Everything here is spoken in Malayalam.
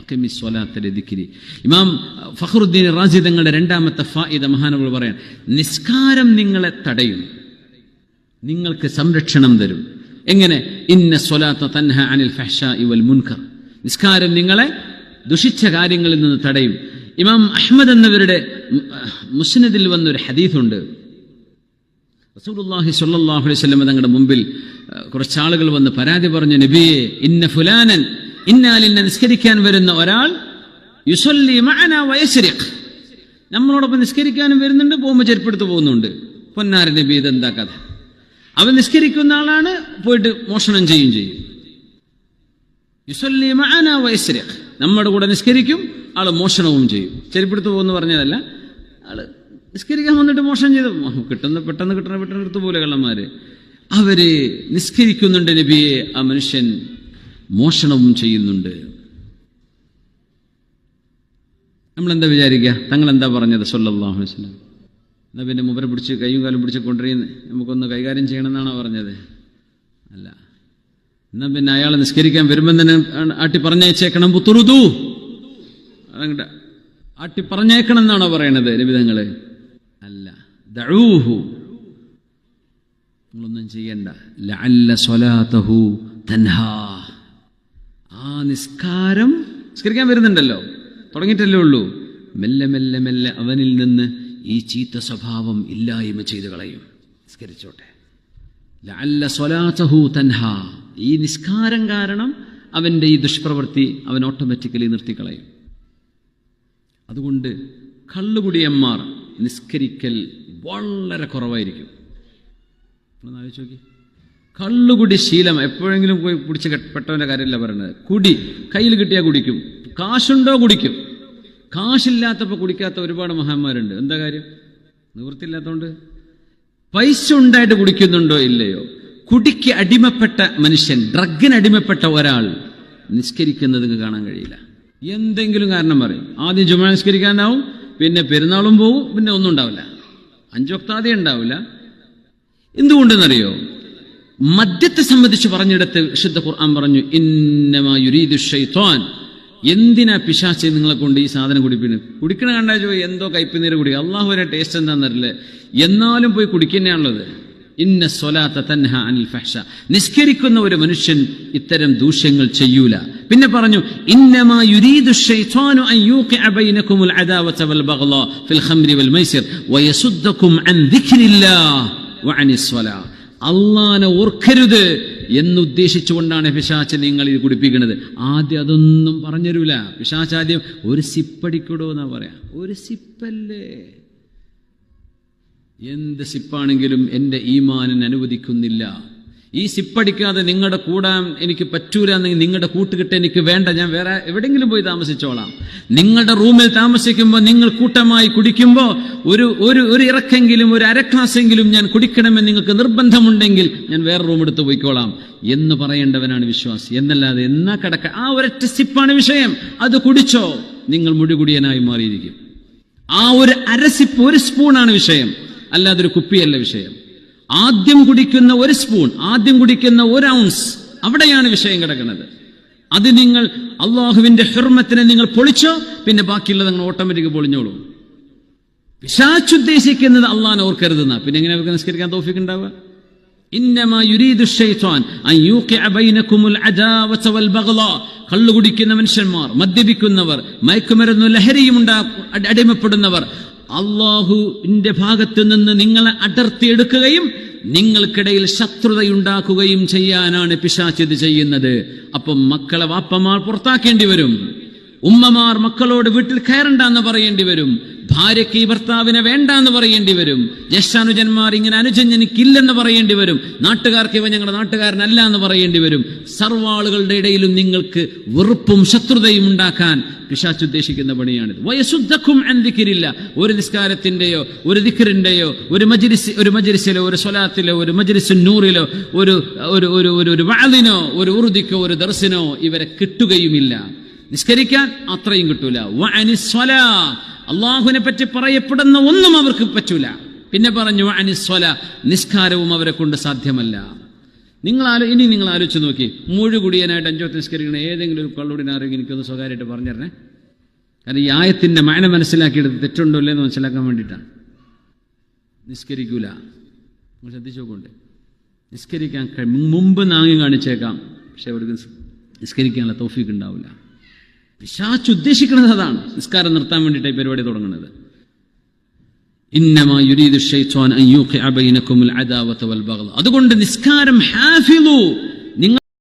അഖിമിസ് സ്വലാത്ത ലിദിക്രി. ഇമാം ഫഖറുദ്ദീൻ റാസി തങ്ങളുടെ രണ്ടാമത്തെ ഫായിദ മഹാനവർ പറയാൻ, നിസ്കാരം നിങ്ങളെ തടയും, നിങ്ങൾക്ക് സംരക്ഷണം തരും. എങ്ങനെ? ഇന്ന സ്വലാത്ത തൻഹ അനിൽ ഫഹ്ശാഇ വൽ മുൻകർ. നിസ്കാരം നിങ്ങളെ ദുഷിച്ച കാര്യങ്ങളിൽ നിന്ന് തടയും. ഇമാം അഹ്മദ് എന്നവരുടെ മുസ്നദിൽ വന്നൊരു ഹദീസുണ്ട്. റസൂലുള്ളാഹി സ്വല്ലല്ലാഹു അലൈഹി വസല്ലം തങ്ങളുടെ മുമ്പിൽ കുറച്ചാളുകൾ വന്ന് പരാതി പറഞ്ഞു, നബിയെ, ഇന്ന ഫുലാനൻ, ഇന്നാലിന്ന നിസ്കരിക്കാൻ വരുന്ന ഒരാൾ യുസല്ലി മഅനാ വയസ്രിഖ്, നമ്മളോടൊപ്പം നിസ്കരിക്കാനും വരുന്നുണ്ട്, പോകുമ്പോൾ ചെരുപ്പെടുത്ത് പോകുന്നുണ്ട്. പൊന്നാര നബി, ഇതെന്താ കഥ? അവൻ നിസ്കരിക്കുന്ന ആളാണ്, പോയിട്ട് മോഷണം ചെയ്യും. യുസല്ലി മഅനാ വയസ്രിഖ്, നമ്മുടെ കൂടെ നിസ്കരിക്കും, ആള് മോഷണവും ചെയ്യും. ചെരുപ്പെടുത്ത് പോകുന്നു പറഞ്ഞതല്ല, ആള് നിസ്കരിക്കാൻ വന്നിട്ട് മോഷണം ചെയ്ത് പെട്ടെന്ന് എടുത്തു പോലെ കള്ളന്മാര്. അവര് നിസ്കരിക്കുന്നുണ്ട് നബിയെ, ആ മനുഷ്യൻ മോഷണവും ചെയ്യുന്നുണ്ട്. നമ്മളെന്താ വിചാരിക്കുക? തങ്ങൾ എന്താ പറഞ്ഞത് സല്ലല്ലാഹു അലൈഹി വസല്ലം? എന്നാ പിന്നെ മൂപ്പരെ പിടിച്ച് കൈയും കാലും പിടിച്ച് കൊണ്ടുവരുന്ന നമുക്കൊന്ന് കൈകാര്യം ചെയ്യണമെന്നാണോ പറഞ്ഞത്? അല്ല. എന്നാ പിന്നെ അയാൾ നിസ്കരിക്കാൻ വരുമ്പം തന്നെ ആട്ടി പറഞ്ഞയച്ചേക്കണം, പുത്തുറുദു, ആട്ടി പറഞ്ഞേക്കണം എന്നാണോ പറയണത് നബി തങ്ങള്? അല്ല. ദഊഹു, നിങ്ങളൊന്നും ചെയ്യണ്ട. ലഅല്ല സ്വലാതഹു തൻഹാ, ആ നിസ്കരിക്കാൻ വരുന്നുണ്ടല്ലോ, തുടങ്ങിയിട്ടല്ലേ ഉള്ളൂ, മെല്ലെ മെല്ലെ മെല്ലെ അവനിൽ നിന്ന് ഈ ചീത്ത സ്വഭാവം ഇല്ലായ്മ ചെയ്തു കളയും. നിസ്കരിച്ചോട്ടെ. ലഅല്ല സ്വലാതഹു തൻഹാ, ഈ നിസ്കാരം കാരണം അവന്റെ ഈ ദുഷ്പ്രവൃത്തി അവൻ ഓട്ടോമാറ്റിക്കലി നിർത്തിക്കളയും. അതുകൊണ്ട് കള്ളുകുടിയന്മാർ നിസ്കരിക്കൽ വളരെ കുറവായിരിക്കും. ആലോചിച്ച് നോക്കി. കള്ളുകുടി ശീലം എപ്പോഴെങ്കിലും പോയി കുടിച്ച് പെട്ടവന്റെ കാര്യമല്ല പറയുന്നത്. കുടി കയ്യിൽ കിട്ടിയാൽ കുടിക്കും, കാശുണ്ടോ കുടിക്കും. കാശില്ലാത്തപ്പോൾ കുടിക്കാത്ത ഒരുപാട് മഹാന്മാരുണ്ട്. എന്താ കാര്യം? നിവൃത്തിയില്ലാത്തതുകൊണ്ട്. പൈസ ഉണ്ടായിട്ട് കുടിക്കുന്നുണ്ടോ ഇല്ലയോ? കുടിക്ക് അടിമപ്പെട്ട മനുഷ്യൻ, ഡ്രഗിന് അടിമപ്പെട്ട ഒരാൾ നിസ്കരിക്കുന്നത് കാണാൻ കഴിയില്ല. എന്തെങ്കിലും കാരണം പറയും. ആദ്യം ജുമുഅ നിസ്കരിക്കാനാവും, പിന്നെ പെരുന്നാളും പോകും, പിന്നെ ഒന്നും ഉണ്ടാവില്ല, 5 വക്താദി ഉണ്ടാവില്ല. എന്തുകൊണ്ടെന്നറിയോ? മദ്യത്തെ സംബന്ധിച്ച് പറഞ്ഞിടത്ത് വിശുദ്ധ ഖുർആൻ പറഞ്ഞു, ഇന്നമാ യുരീദു ശൈത്വാൻ, എന്തിനാ പിശാച് നിങ്ങളെ കൊണ്ട് ഈ സാധനം കുടിക്കണ കണ്ടാ ചോദിക്കും, എന്തോ കയ്പുനീര് കുടിക്കുക, അള്ളാഹു വരെ ടേസ്റ്റ് എന്താണെന്നറിയില്ല, എന്നാലും പോയി കുടിക്കുന്നതാണുള്ളത്. ഇന്ന സ്വലാത്ത തൻഹ അനിൽ ഫഹ്ശ, നിസ്കരിക്കുന്ന ഒരു മനുഷ്യൻ ഇത്തരം ദൂഷ്യങ്ങൾ ചെയ്യൂല. പിന്നെ പറഞ്ഞു, ഇന്നമാ യുരീദു ശൈത്വാനു അൻ യൂഖിഅ ബൈനകുമുൽ അദാവത വൽ ബഗ്ളാ ഫിൽ ഖംരി വൽ മൈസിർ വയസുദ്ദകും അൻ ദിക്രില്ലാഹ് വഅനിസ് സ്വലാ, അല്ലാഹനെ ഓർക്കരുത് എന്നുദ്ദേശിച്ചുകൊണ്ടാണ് പിശാച് നിങ്ങൾ ഇത് കുടിപ്പിക്കുന്നത്. ആദ്യം അതൊന്നും പറഞ്ഞുതരൂല. പിശാചാദ്യം ഒരു സിപ്പടിക്കൂടോ എന്നാ പറയാ. ഒരു സിപ്പല്ലേ, എന്ത് സിപ്പാണെങ്കിലും എൻ്റെ ഈമാനിന് അനുവദിക്കുന്നില്ല. ഈ സിപ്പടിക്കാതെ നിങ്ങളുടെ കൂടാൻ എനിക്ക് പറ്റൂല എന്നെങ്കിൽ നിങ്ങളുടെ കൂട്ടുകെട്ട് എനിക്ക് വേണ്ട, ഞാൻ വേറെ എവിടെയെങ്കിലും പോയി താമസിച്ചോളാം. നിങ്ങളുടെ റൂമിൽ താമസിക്കുമ്പോൾ നിങ്ങൾ കൂട്ടമായി കുടിക്കുമ്പോൾ ഒരു ഇറക്കെങ്കിലും ഒരു അരക്ലാസെങ്കിലും ഞാൻ കുടിക്കണമെന്ന് നിങ്ങൾക്ക് നിർബന്ധമുണ്ടെങ്കിൽ ഞാൻ വേറെ റൂം എടുത്ത് പോയിക്കോളാം എന്ന് പറയേണ്ടവനാണ് വിശ്വാസി. എന്നല്ലാതെ എന്നാ കിടക്ക, ആ ഒരൊറ്റ സിപ്പാണ് വിഷയം, അത് കുടിച്ചോ നിങ്ങൾ മുഴുകുടിയനായി മാറിയിരിക്കും. ആ ഒരു അരസിപ്പ്, ഒരു സ്പൂണാണ് വിഷയം, അല്ലാതെ ഒരു കുപ്പിയല്ല വിഷയം. ആദ്യം കുടിക്കുന്ന ഒരു സ്പൂൺ, ആദ്യം കുടിക്കുന്ന 1 ഔൺസ്, അവിടെയാണ് വിഷയം കിടക്കുന്നത്. അത് നിങ്ങൾ അള്ളാഹുവിന്റെ ഹുർമത്തിനെ നിങ്ങൾ പൊളിച്ചോ, പിന്നെ ബാക്കിയുള്ളത് നിങ്ങൾ ഓട്ടോമാറ്റിക് പൊളിഞ്ഞോളൂ. പിശാചുദ്ദേശിക്കുന്നത് അള്ളാഹനെ ഓർക്കരുതെന്നാ. പിന്നെ എങ്ങനെ അവർക്ക് നിസ്കരിക്കാൻ തൗഫീഖ് ഉണ്ടാവുക? ഇന്നമാ യുരീദു ശൈത്വാൻ അൻ യൂഖിഅ ബൈനകുമുൽ അദാവത വൽ ബഗ്ളാ, കള്ളു കുടിക്കുന്ന മനുഷ്യന്മാർ, മദ്യപിക്കുന്നവർ, മയക്കുമരുന്ന് ലഹരിയും അടിമപ്പെടുന്നവർ, അള്ളാഹുവിന്റെ ഭാഗത്ത് നിന്ന് നിങ്ങളെ അടർത്തിയെടുക്കുകയും നിങ്ങൾക്കിടയിൽ ശത്രുതയുണ്ടാക്കുകയും ചെയ്യാനാണ് പിശാച് ഇത് ചെയ്യുന്നത്. അപ്പം മക്കളെ വാപ്പമാർ പുറത്താക്കേണ്ടി വരും, ഉമ്മമാർ മക്കളോട് വീട്ടിൽ കയറണ്ടെന്ന് പറയേണ്ടി വരും, ഭാര്യയ്ക്ക് ഈ ഭർത്താവിനെ വേണ്ടാന്ന് പറയേണ്ടി വരും, ജ്യേഷ്ഠാനുജന്മാർ ഇങ്ങനെ അനുജൻ എനിക്കില്ലെന്ന് പറയേണ്ടി വരും, നാട്ടുകാർക്ക് ഇവ ഞങ്ങളുടെ നാട്ടുകാരനല്ല എന്ന് പറയേണ്ടി വരും. സർവാളുകളുടെ ഇടയിലും നിങ്ങൾക്ക് വെറുപ്പും ശത്രുതയും ഉണ്ടാക്കാൻ പിശാച് ഉദ്ദേശിക്കുന്ന പണിയാണിത്. വയസുദ്ദകും അൻ ദിക്രില്ല, ഒരു നിസ്കാരത്തിന്റെയോ ഒരു ദിക്റിന്റെയോ ഒരു മജ്ലിസിലോ ഒരു സ്വലാത്തിലോ ഒരു മജ്ലിസുൻ നൂറിലോ ഒരു വഅദിനോ ഒരു ഉറുദിക്കോ ഒരു ദർസിനോ ഇവരെ കിട്ടുകയുമില്ല. നിസ്കരിക്കാൻ അത്രയും കിട്ടൂല. വഅനിസ് സ്വലാ, അള്ളാഹുവിനെ പറ്റി പറയപ്പെടുന്ന ഒന്നും അവർക്ക് പറ്റൂല. പിന്നെ പറഞ്ഞു വഅനിസ് സ്വലാ, നിസ്കാരവും അവരെ കൊണ്ട് സാധ്യമല്ല. ഇനി നിങ്ങൾ ആലോചിച്ച് നോക്കി, മുഴുകുടിയനായിട്ട് 5 വക്ത് നിസ്കരിക്കണ ഏതെങ്കിലും ഒരു കള്ളുടിനാരെങ്കിലും എനിക്കൊന്ന് സ്വകാര്യമായിട്ട് പറഞ്ഞു തരണേ. കാരണം ഈ ആയത്തിൻ്റെ മഅന മനസ്സിലാക്കിയെടുത്ത് തെറ്റുണ്ടോ ഇല്ലെന്ന് മനസ്സിലാക്കാൻ വേണ്ടിയിട്ടാണ്. നിസ്കരിക്കൂല. നിങ്ങൾ ശ്രദ്ധിച്ചു നോക്കുന്നുണ്ട്. നിസ്കരിക്കാൻ മുമ്പ് നാങ്ങി കാണിച്ചേക്കാം, പക്ഷെ അവർക്ക് നിസ്കരിക്കാനുള്ള തൗഫീഖ് ഉണ്ടാവില്ല. പിശാച് ഉദ്ദേശിക്കുന്നത് അതാണ്, നിസ്കാരം നിർത്താൻ വേണ്ടിയിട്ട് ഈ പരിപാടി തുടങ്ങുന്നത്. ഇന്നമാ യുരീദു ശൈത്വാൻ അൻ യൂഖിഅ ബൈനകുമുൽ അദാവത വൽ ബഗ്ള. അതുകൊണ്ട് നിസ്കാരം ഹാഫിളു,